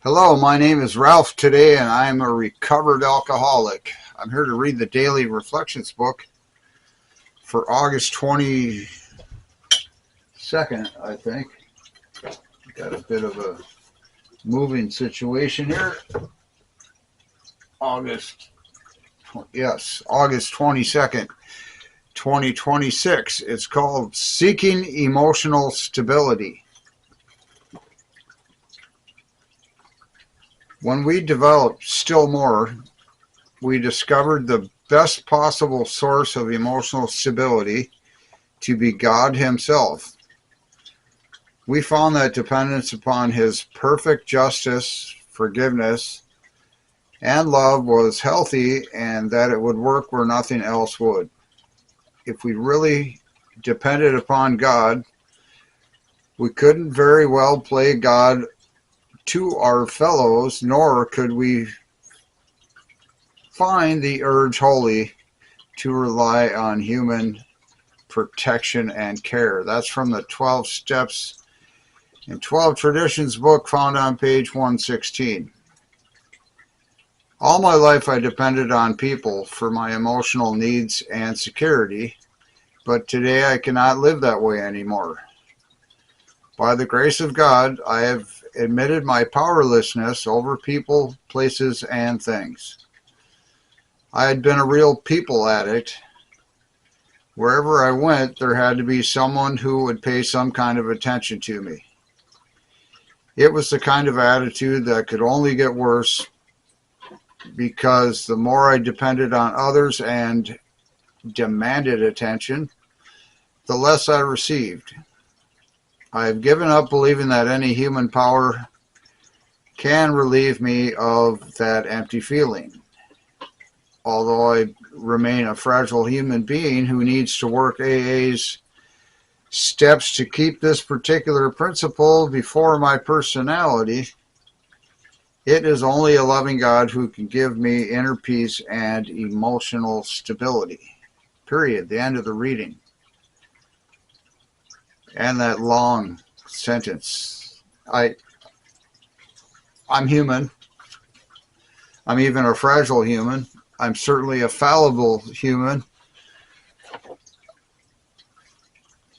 Hello, my name is Ralph today, and I'm a recovered alcoholic. I'm here to read the Daily Reflections book for August 22nd, I think. Got a bit of a moving situation here. August 22nd, 2026. It's called Seeking Emotional Stability. When we developed still more, we discovered the best possible source of emotional stability to be God Himself. We found that dependence upon His perfect justice, forgiveness, and love was healthy, and that it would work where nothing else would. If we really depended upon God, we couldn't very well play God to our fellows, nor could we find the urge wholly to rely on human protection and care. That's from the 12 Steps and 12 Traditions book found on page 116. All my life I depended on people for my emotional needs and security, but today I cannot live that way anymore. By the grace of God, I have admitted my powerlessness over people, places, and things. I had been a real people addict. Wherever I went, there had to be someone who would pay some kind of attention to me. It was the kind of attitude that could only get worse because the more I depended on others and demanded attention, the less I received. I have given up believing that any human power can relieve me of that empty feeling. Although I remain a fragile human being who needs to work AA's steps to keep this particular principle before my personality, it is only a loving God who can give me inner peace and emotional stability. Period. The end of the reading. And that long sentence. I'm human. I'm even a fragile human. I'm certainly a fallible human.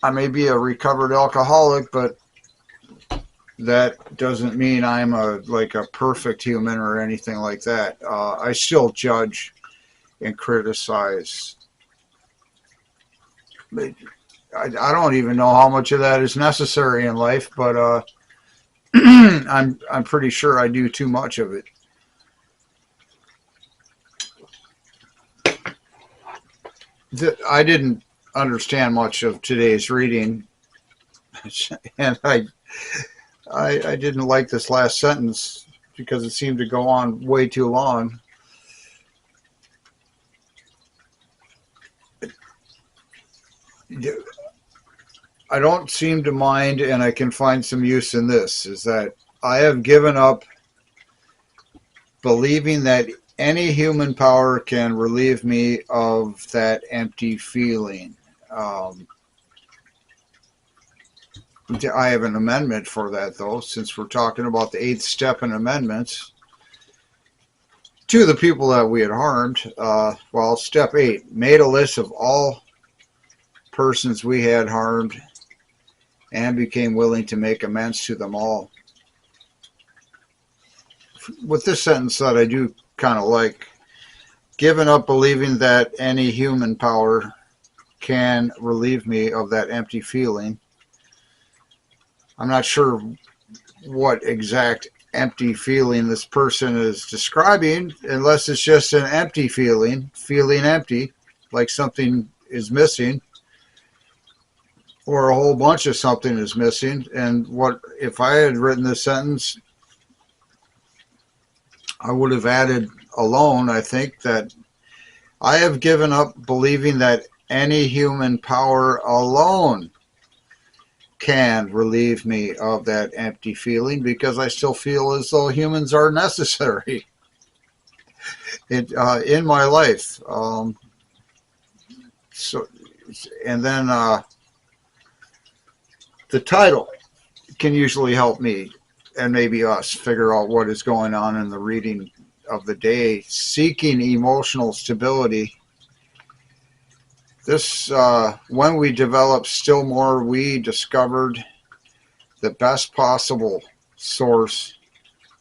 I may be a recovered alcoholic, but that doesn't mean I'm a perfect human or anything like that. I still judge and criticize. I don't even know how much of that is necessary in life, but I'm pretty sure I do too much of it. I didn't understand much of today's reading, and I didn't like this last sentence because it seemed to go on way too long. I don't seem to mind, and I can find some use in this, is that I have given up believing that any human power can relieve me of that empty feeling. I have an amendment for that, though, since we're talking about the 8th step in amendments to the people that we had harmed. Step 8, made a list of all persons we had harmed and became willing to make amends to them all. With this sentence that I do kind of like, given up believing that any human power can relieve me of that empty feeling. I'm not sure what exact empty feeling this person is describing, unless it's just an empty feeling empty, like something is missing, or a whole bunch of something is missing. And what if I had written this sentence, I would have added alone, I think, that I have given up believing that any human power alone can relieve me of that empty feeling, because I still feel as though humans are necessary in my life. And then the title can usually help me. and maybe us, figure out what is going on in the reading of the day. Seeking emotional stability. This, when we developed still more, we discovered the best possible source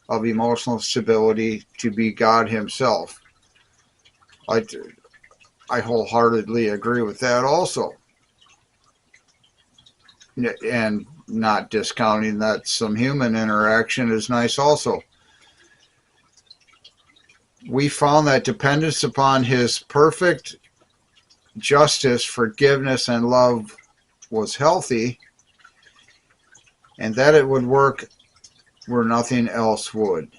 of emotional stability to be God Himself. I wholeheartedly agree with that also. And not discounting that some human interaction is nice also. We found that dependence upon His perfect justice, forgiveness, and love was healthy, and that it would work where nothing else would.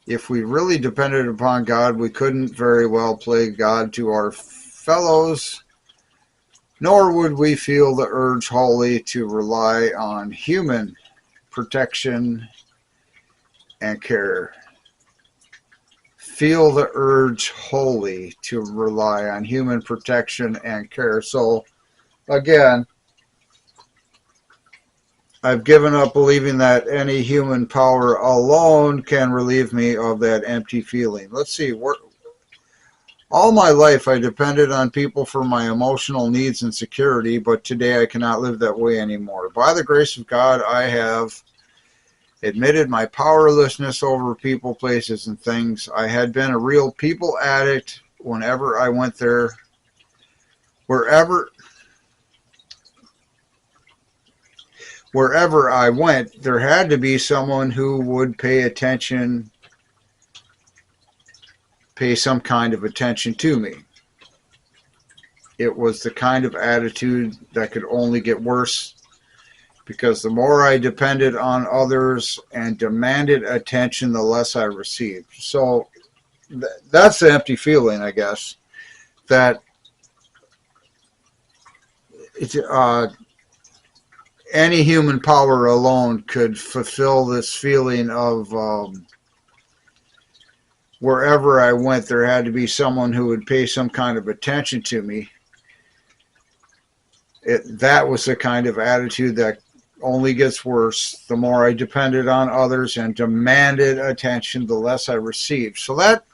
If we really depended upon God, we couldn't very well play God to our fellows, nor would we feel the urge wholly to rely on human protection and care. Feel the urge wholly to rely on human protection and care. So, again, I've given up believing that any human power alone can relieve me of that empty feeling. Let's see. All my life I depended on people for my emotional needs and security, but today I cannot live that way anymore. By the grace of God, I have admitted my powerlessness over people, places, and things. I had been a real people addict whenever I went there. Wherever I went, there had to be someone who would pay some kind of attention to me. It was the kind of attitude that could only get worse, because the more I depended on others and demanded attention, the less I received. So that's the empty feeling, I guess, that it's any human power alone could fulfill this feeling of wherever I went, there had to be someone who would pay some kind of attention to me. That was the kind of attitude that only gets worse. The more I depended on others and demanded attention, the less I received. So that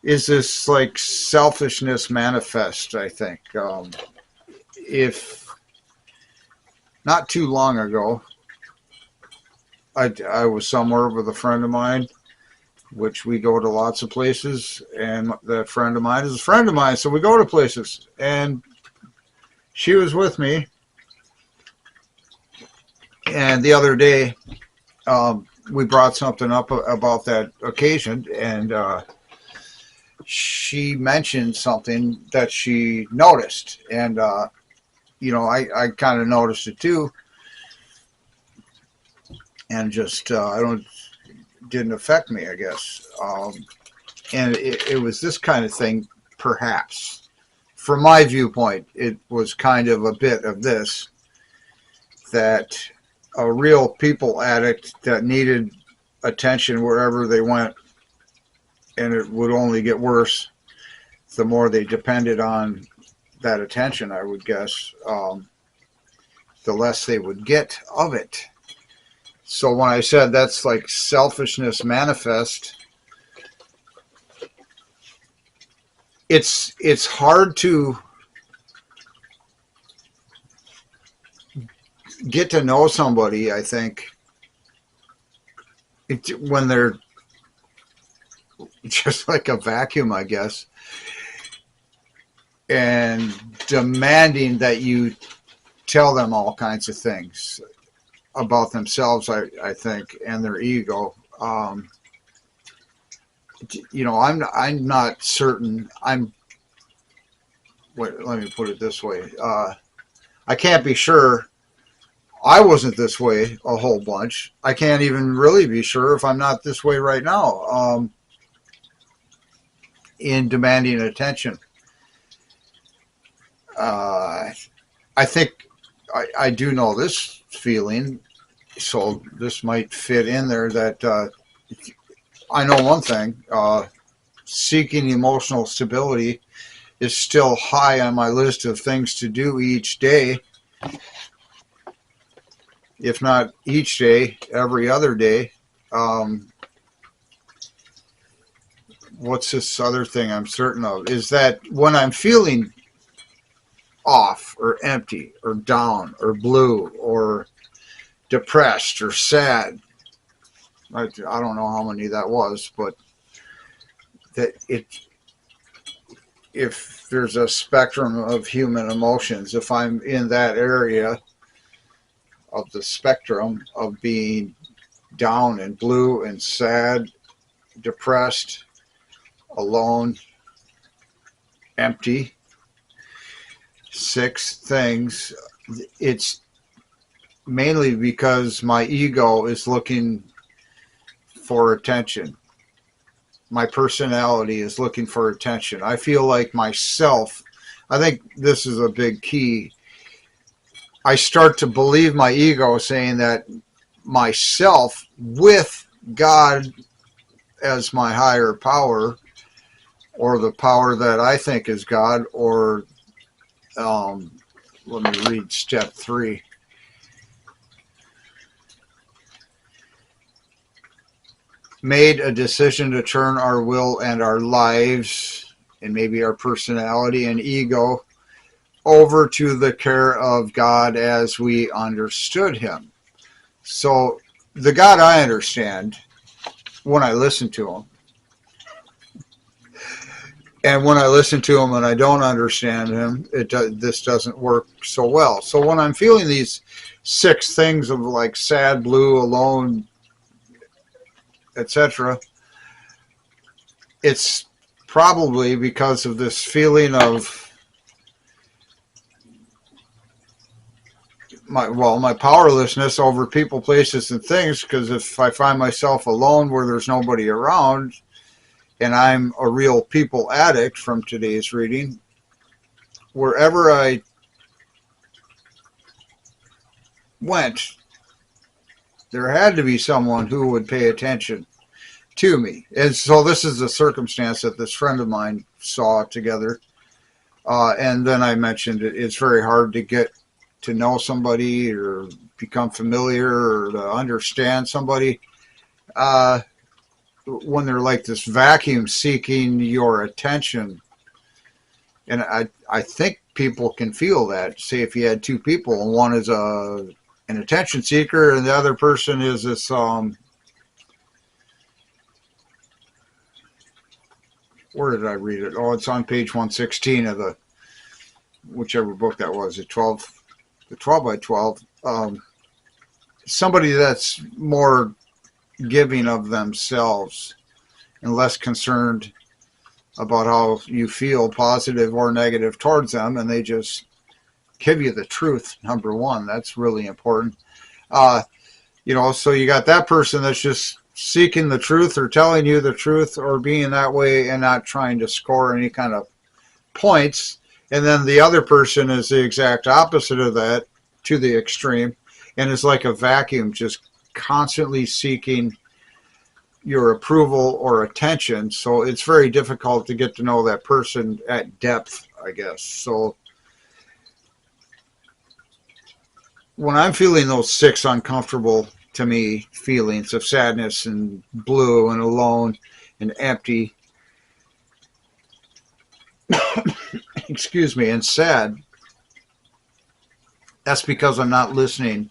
is this like selfishness manifest, I think. If not too long ago, I was somewhere with a friend of mine, which we go to lots of places, and that friend of mine is a friend of mine, so we go to places, and she was with me. And the other day, we brought something up about that occasion, and she mentioned something that she noticed, and I kind of noticed it too, and just didn't affect me, I guess. And it was this kind of thing, perhaps. From my viewpoint, it was kind of a bit of this, that a real people addict that needed attention wherever they went, and it would only get worse the more they depended on that attention, I would guess, the less they would get of it. So when I said that's like selfishness manifest, it's hard to get to know somebody, I think, when they're just like a vacuum, I guess, and demanding that you tell them all kinds of things about themselves, I think, and their ego. I'm not certain. Let me put it this way. I can't be sure I wasn't this way a whole bunch. I can't even really be sure if I'm not this way right now, in demanding attention. I think I do know this feeling, so this might fit in there, that I know one thing. Seeking emotional stability is still high on my list of things to do each day. if not each day, every other day. What's this other thing I'm certain of? Is that when I'm feeling off or empty or down or blue or depressed or sad, I don't know how many that was, but that if there's a spectrum of human emotions, if I'm in that area of the spectrum of being down and blue and sad, depressed, alone, empty, 6 things, it's mainly because my ego is looking for attention. My personality is looking for attention. I feel like myself, I think this is a big key. I start to believe my ego saying that myself with God as my higher power, or the power that I think is God, or let me read step 3. Made a decision to turn our will and our lives, and maybe our personality and ego, over to the care of God as we understood him. So the God I understand when I listen to him, and when I listen to him and I don't understand him, this doesn't work so well. So when I'm feeling these 6 things of like sad, blue, alone, etc., it's probably because of this feeling of my powerlessness over people, places, and things. Because if I find myself alone where there's nobody around, and I'm a real people addict from today's reading, wherever I went, there had to be someone who would pay attention to me. And so this is a circumstance that this friend of mine saw together. And then I mentioned it's very hard to get to know somebody or become familiar or to understand somebody when they're like this vacuum seeking your attention. And I think people can feel that. Say if you had 2 people, and one is an attention seeker and the other person is this where did I read it? Oh, it's on page 116 of the whichever book that was, the 12 by 12. Somebody that's more giving of themselves and less concerned about how you feel, positive or negative towards them, and they just give you the truth. Number one, that's really important. So you got that person that's just seeking the truth or telling you the truth or being that way and not trying to score any kind of points. And then the other person is the exact opposite of that, to the extreme, and is like a vacuum, just constantly seeking your approval or attention. So it's very difficult to get to know that person at depth, I guess. So when I'm feeling those 6 uncomfortable, to me, feelings of sadness and blue and alone and empty, excuse me, and sad, that's because I'm not listening.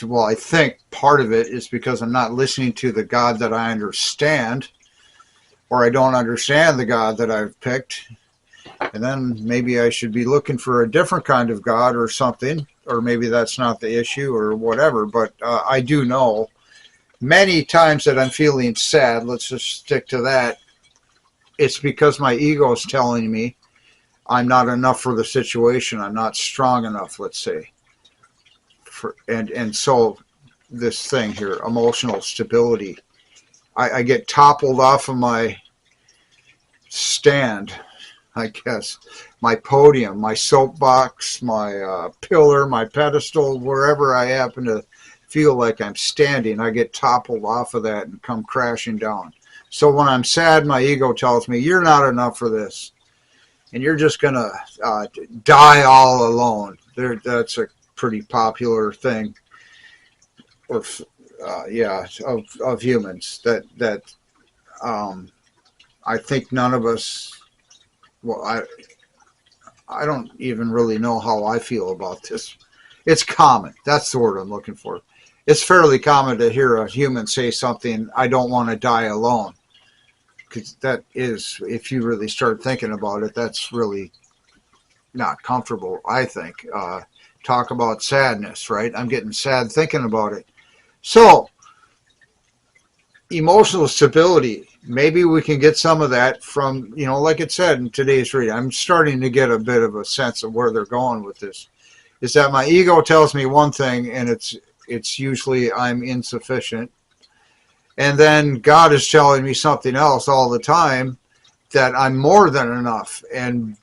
Well, I think part of it is because I'm not listening to the God that I understand, or I don't understand the God that I've picked. And then maybe I should be looking for a different kind of God or something, or maybe that's not the issue or whatever. But I do know many times that I'm feeling sad, let's just stick to that, it's because my ego is telling me I'm not enough for the situation. I'm not strong enough, let's say. And so this thing here, emotional stability, I get toppled off of my stand, I guess, my podium, my soapbox, my pillar, my pedestal, wherever I happen to feel like I'm standing, I get toppled off of that and come crashing down. So when I'm sad, my ego tells me, you're not enough for this, and you're just going to die all alone. That's a pretty popular thing. or yeah, of humans that I think none of us. Well, I don't even really know how I feel about this. It's common. That's the word I'm looking for. It's fairly common to hear a human say something, I don't want to die alone. Because that is, if you really start thinking about it, that's really not comfortable, I think. Talk about sadness, right? I'm getting sad thinking about it. So, emotional stability. Maybe we can get some of that from, like it said in today's reading. I'm starting to get a bit of a sense of where they're going with this. Is that my ego tells me one thing, and it's usually I'm insufficient. And then God is telling me something else all the time, that I'm more than enough and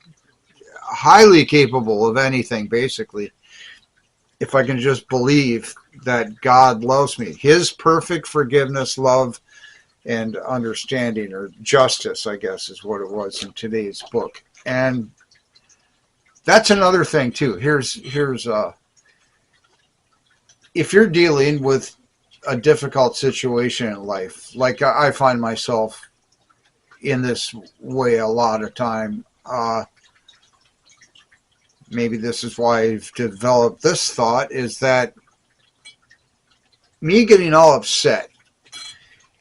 highly capable of anything, basically, if I can just believe that God loves me. His perfect forgiveness, love, and understanding, or justice, I guess, is what it was in today's book. And that's another thing too. Here's if you're dealing with a difficult situation in life, like I find myself in this way a lot of time. Maybe this is why I've developed this thought, is that me getting all upset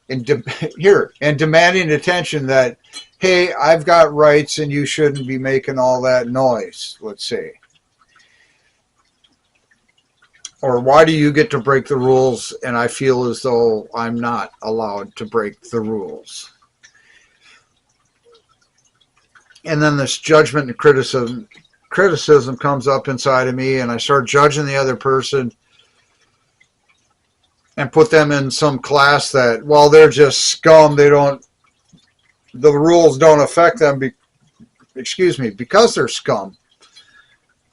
and demanding attention, that, hey, I've got rights and you shouldn't be making all that noise, let's say. Or why do you get to break the rules and I feel as though I'm not allowed to break the rules? And then this judgment and criticism comes up inside of me, and I start judging the other person and put them in some class that, well, they're just scum. The rules don't affect them, because they're scum.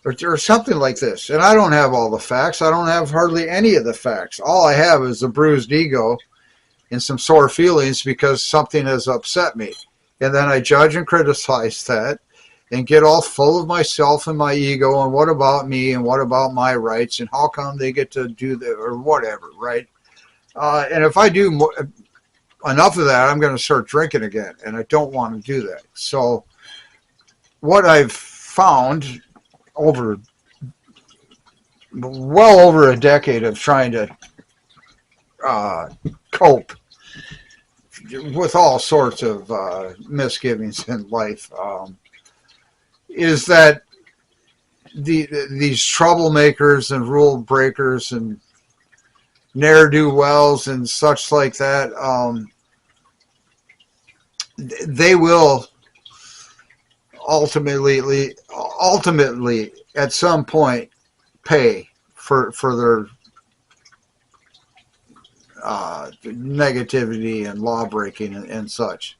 Or something like this. And I don't have all the facts. I don't have hardly any of the facts. All I have is a bruised ego and some sore feelings because something has upset me. And then I judge and criticize that and get all full of myself and my ego and what about me and what about my rights and how come they get to do that or whatever, right? And if I do enough of that, I'm going to start drinking again, and I don't want to do that. So what I've found over a decade of trying to cope with all sorts of misgivings in life is that these troublemakers and rule breakers and ne'er-do-wells and such like that, they will ultimately at some point pay for their negativity and law breaking and such.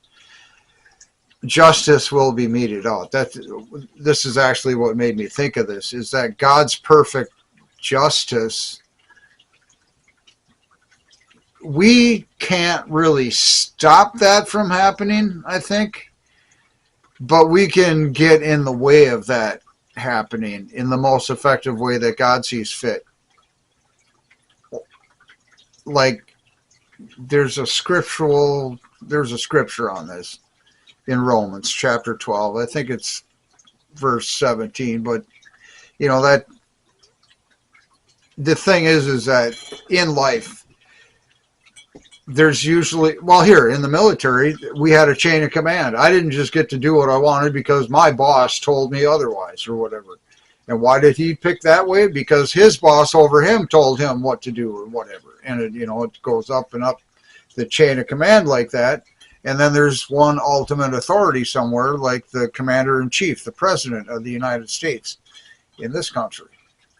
Justice will be meted out. This is actually what made me think of this, is that God's perfect justice, we can't really stop that from happening, I think, but we can get in the way of that happening in the most effective way that God sees fit. Like, there's a scripture on this in Romans chapter 12. I think it's verse 17, but that the thing is that in life, there's usually, well, here in the military, we had a chain of command. I didn't just get to do what I wanted because my boss told me otherwise or whatever. And why did he pick that way? Because his boss over him told him what to do or whatever. And it goes up and up the chain of command like that. And then there's one ultimate authority somewhere, like the commander-in-chief, the president of the United States in this country,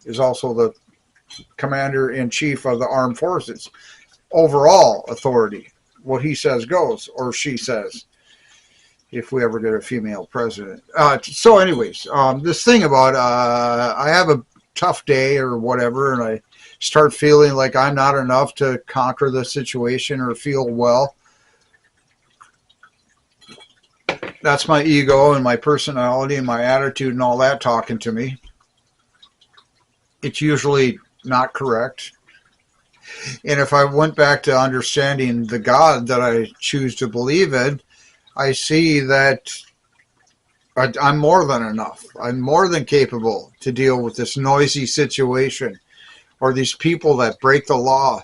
is also the commander-in-chief of the armed forces. Overall authority, what he says goes, or she says, if we ever get a female president. So anyways, this thing about I have a tough day or whatever, and I start feeling like I'm not enough to conquer the situation or feel well. That's my ego and my personality and my attitude and all that talking to me. It's usually not correct. And if I went back to understanding the God that I choose to believe in, I see that I'm more than enough. I'm more than capable to deal with this noisy situation or these people that break the law.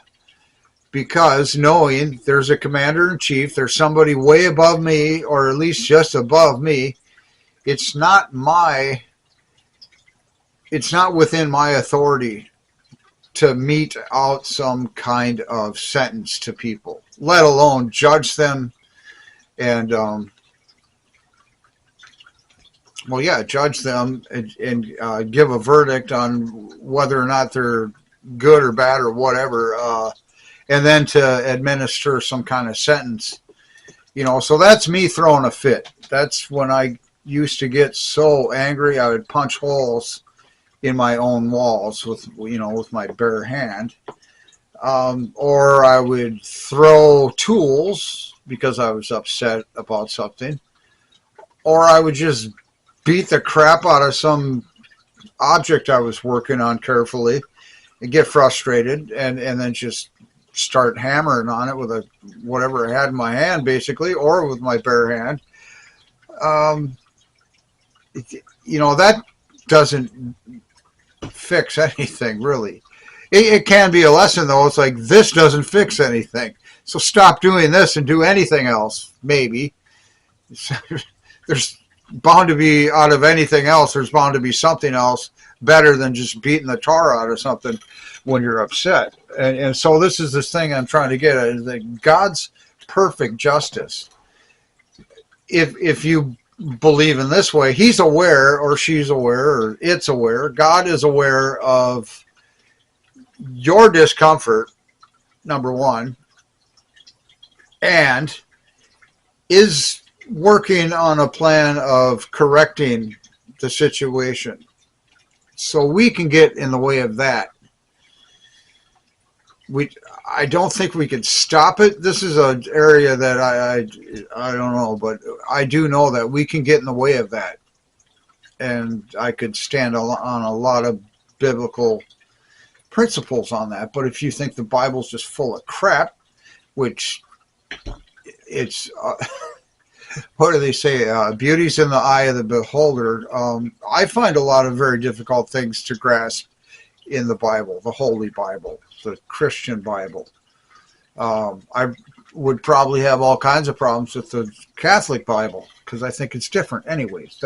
Because knowing there's a commander in chief, there's somebody way above me, or at least just above me, it's not within my authority to mete out some kind of sentence to people, let alone judge them and judge them and give a verdict on whether or not they're good or bad or whatever, and then to administer some kind of sentence. So that's me throwing a fit. That's when I used to get so angry I would punch holes in my own walls with my bare hand, or I would throw tools because I was upset about something, or I would just beat the crap out of some object I was working on carefully and get frustrated and then just start hammering on it with whatever I had in my hand, basically, or with my bare hand. That doesn't fix anything, really. It can be a lesson, though. It's like, this doesn't fix anything, so stop doing this and do anything else, maybe. There's bound to be, out of anything else, there's bound to be something else better than just beating the tar out of something when you're upset. And so this is this thing I'm trying to get at, is that God's perfect justice. If you believe in this way, he's aware, or she's aware, or it's aware, God is aware of your discomfort, number one, and is working on a plan of correcting the situation. So we can get in the way of that. I don't think we can stop it. This is an area that I don't know, but I do know that we can get in the way of that. And I could stand on a lot of biblical principles on that. But if you think the Bible's just full of crap, which it's, what do they say? Beauty's in the eye of the beholder. I find a lot of very difficult things to grasp in the Bible, the Holy Bible, the Christian Bible. I would probably have all kinds of problems with the Catholic Bible because I think it's different. Anyways,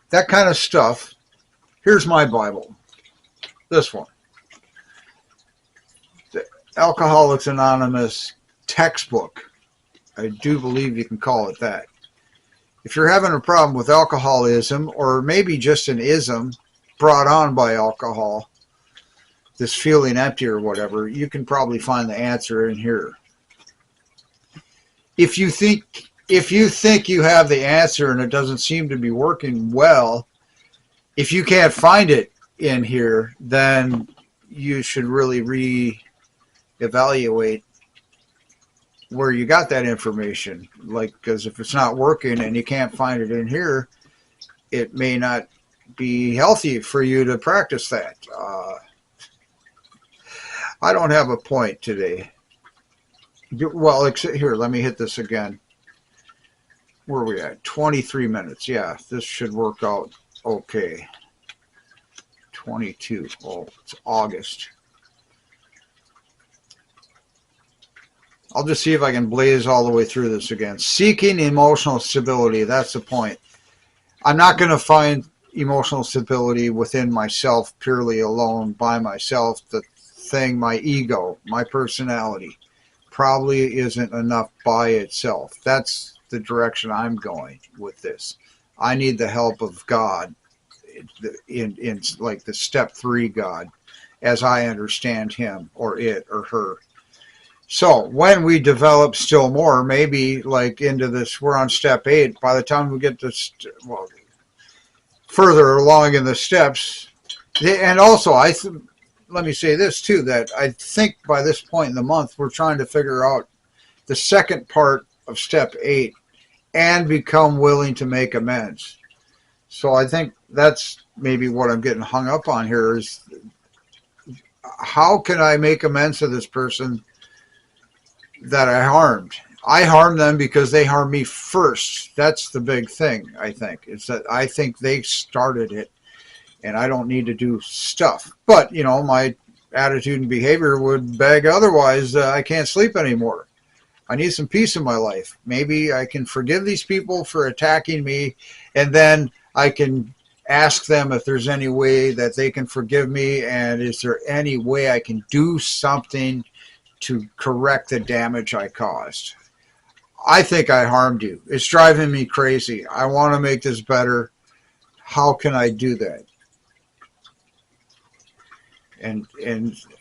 that kind of stuff. Here's my Bible. This one. The Alcoholics Anonymous textbook. I do believe you can call it that. If you're having a problem with alcoholism, or maybe just an ism brought on by alcohol, this feeling empty or whatever, you can probably find the answer in here. If you think you have the answer and it doesn't seem to be working well, if you can't find it in here, then you should really reevaluate where you got that information. Because if it's not working and you can't find it in here, it may not be healthy for you to practice that. I don't have a point today. Well, here, let me hit this again. Where are we at? 23 minutes. Yeah, this should work out okay. 22. Oh, it's August. I'll just see if I can blaze all the way through this again. Seeking emotional stability. That's the point. I'm not going to find emotional stability within myself, purely alone, by myself. The thing, my ego, my personality, probably isn't enough by itself. That's the direction I'm going with this. I need the help of God in like the step 3 God, as I understand him or it or her. So when we develop still more, maybe like into this, we're on step 8. By the time we get to further along in the steps, and also let me say this too, that I think by this point in the month, we're trying to figure out the second part of step 8 and become willing to make amends. So I think that's maybe what I'm getting hung up on here, is how can I make amends to this person that I harmed? I harmed them because they harmed me first. That's the big thing, I think. It's that I think they started it and I don't need to do stuff. But, my attitude and behavior would beg otherwise. I can't sleep anymore. I need some peace in my life. Maybe I can forgive these people for attacking me, and then I can ask them if there's any way that they can forgive me, and is there any way I can do something to correct the damage I caused. I think I harmed you. It's driving me crazy. I want to make this better. How can I do that? And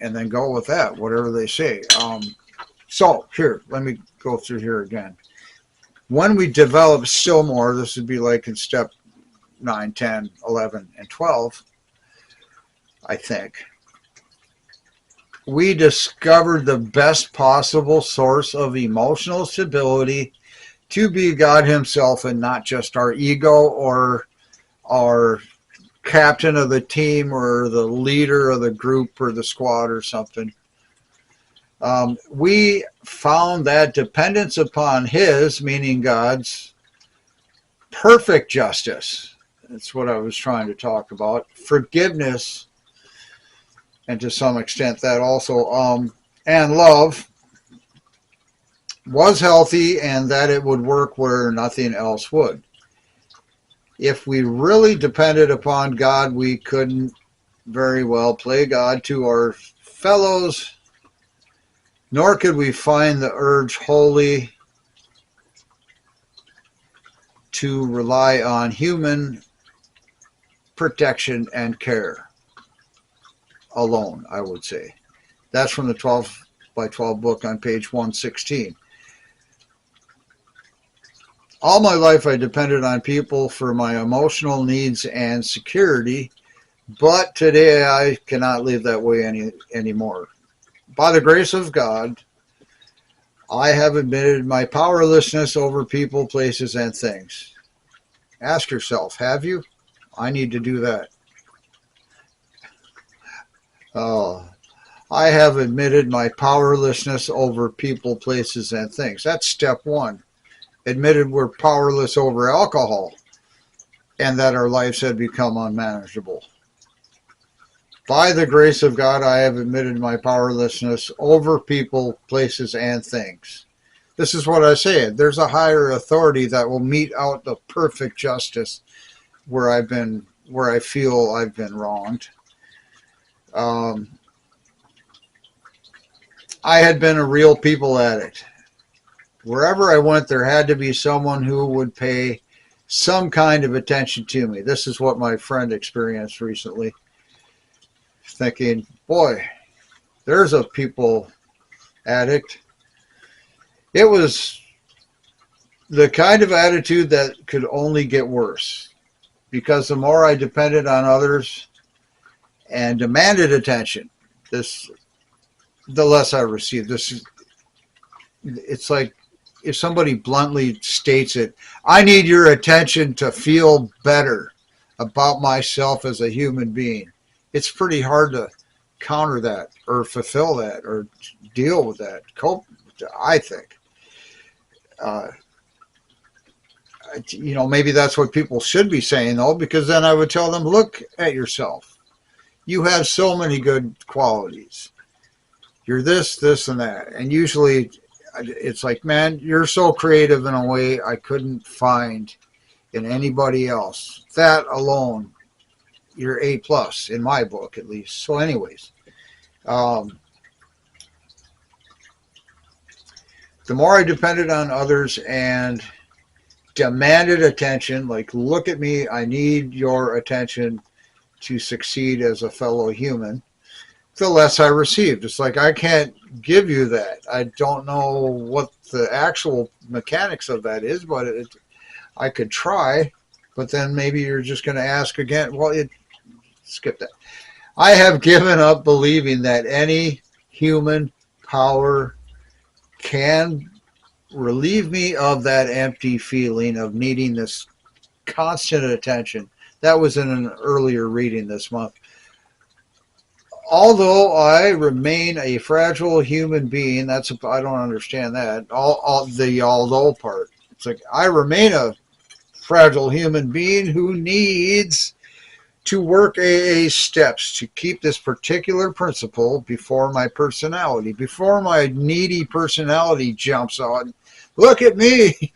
then go with that, whatever they say. So here, let me go through here again. When we develop still more, this would be like in step 9, 10, 11, and 12, I think. We discovered the best possible source of emotional stability to be God himself and not just our ego or our captain of the team or the leader of the group or the squad or something. We found that dependence upon his, meaning God's, perfect justice. That's what I was trying to talk about. Forgiveness, and to some extent that also, and love was healthy, and that it would work where nothing else would. If we really depended upon God, we couldn't very well play God to our fellows, nor could we find the urge wholly to rely on human protection and care alone, I would say. That's from the 12 by 12 book on page 116. All my life I depended on people for my emotional needs and security, but today I cannot live that way anymore. By the grace of God, I have admitted my powerlessness over people, places, and things. Ask yourself, have you? I need to do that. I have admitted my powerlessness over people, places, and things. That's step 1. Admitted we're powerless over alcohol and that our lives had become unmanageable. By the grace of God, I have admitted my powerlessness over people, places, and things. This is what I say. There's a higher authority that will mete out the perfect justice where I feel I've been wronged. I had been a real people addict. Wherever I went, there had to be someone who would pay some kind of attention to me. This is what my friend experienced recently. Thinking, boy, there's a people addict. It was the kind of attitude that could only get worse, because the more I depended on others and demanded attention, the less I received. It's like if somebody bluntly states it, I need your attention to feel better about myself as a human being. It's pretty hard to counter that or fulfill that or deal with that, cope with that, I think. Maybe that's what people should be saying, though, because then I would tell them, look at yourself. You have so many good qualities. You're this, and that. And usually it's like, man, you're so creative in a way I couldn't find in anybody else. That alone, you're A+, in my book, at least. So anyways, the more I depended on others and demanded attention, like, look at me, I need your attention to succeed as a fellow human, the less I received. It's like, I can't give you that. I don't know what the actual mechanics of that is, but I could try, but then maybe you're just going to ask again. Well, skip that. I have given up believing that any human power can relieve me of that empty feeling of needing this constant attention. That was in an earlier reading this month. although I remain a fragile human being, I don't understand that. All the although part. It's like I remain a fragile human being who needs to work AA steps to keep this particular principle before my personality, before my needy personality jumps on. Look at me.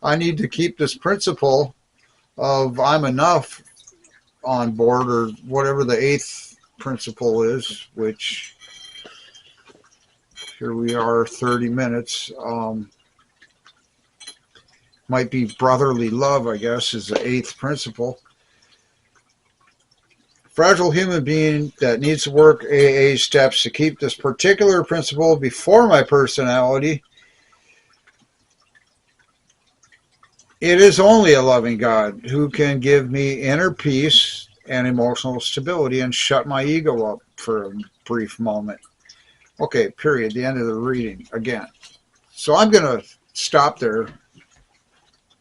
I need to keep this principle of I'm enough on board, or whatever the eighth principle is, which here we are 30 minutes. Might be brotherly love, I guess, is the eighth principle. Fragile human being that needs to work AA steps to keep this particular principle before my personality. It is only a loving God who can give me inner peace and emotional stability and shut my ego up for a brief moment. Okay, period. The end of the reading again. So I'm going to stop there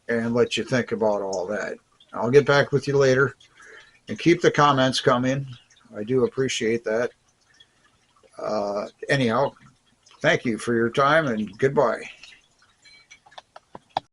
and let you think about all that. I'll get back with you later. And keep the comments coming. I do appreciate that. Anyhow, thank you for your time and goodbye.